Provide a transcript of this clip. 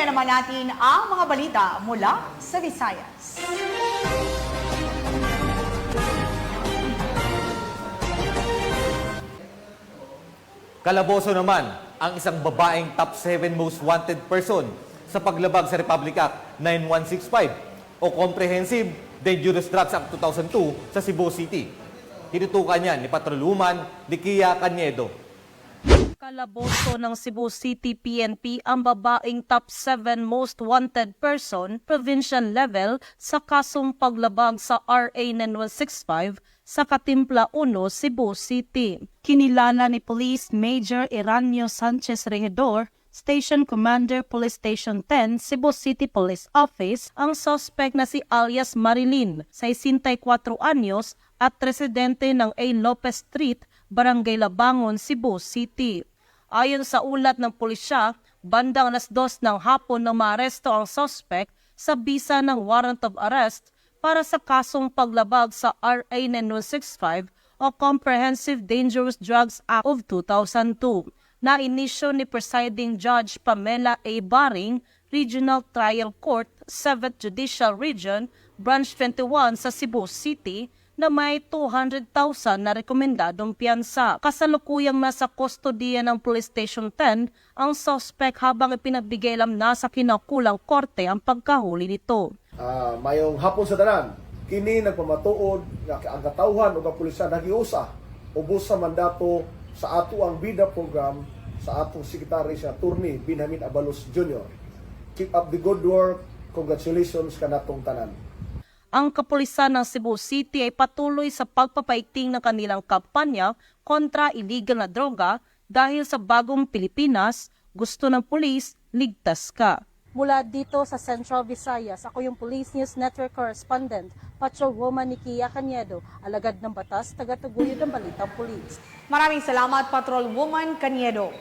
Balikan naman natin ang mga balita mula sa Visayas. Kalaboso naman ang isang babaeng top 7 most wanted person sa paglabag sa Republic Act 9165 o Comprehensive Dangerous Drugs Act 2002 sa Cebu City. Tinutukan niyan ni Patrolwoman Likia Caniedo. Kalaboso ng Cebu City PNP ang babaeng top 7 most wanted person provincial level sa kasong paglabag sa RA 9165 sa Katimpla 1, Cebu City. Kinilala ni Police Major Eranio Sanchez Regidor, Station Commander Police Station 10, Cebu City Police Office, ang suspect na si alias Marilyn, 64 anyos at residente ng A. Lopez Street, Barangay Labangon, Cebu City. Ayon sa ulat ng pulisya, bandang alas 2 ng hapon nang maaresto ang suspect sa bisa ng warrant of arrest para sa kasong paglabag sa RA 9165 o Comprehensive Dangerous Drugs Act of 2002 na inisyo ni Presiding Judge Pamela A. Baring, Regional Trial Court, 7th Judicial Region, Branch 21 sa Cebu City na may 200,000 na rekomendadong piyansa. Kasalukuyang nasa kustodiya ng Police Station 10 ang suspect habang ipinagbigay alam na sa kinakulang korte ang pagkahuli nito. Mayong hapon sa tanan, kini nagpamatuod nga ang katawhan o kapulisan nagiusa ubos sa mandato sa ato ang bida program sa atong sekretary sa Attorney Benjamin Abalos Jr. Keep up the good work. Congratulations kanatong tanan. Ang kapulisan ng Cebu City ay patuloy sa pagpapaigting ng kanilang kampanya kontra illegal na droga dahil sa bagong Pilipinas, gusto ng pulis, ligtas ka. Mula dito sa Central Visayas, ako yung Police News Network Correspondent, Patrolwoman Likia Caniedo, alagad ng batas, taga-taguyod ng Balitang Pulis. Maraming salamat, Patrolwoman Caniedo.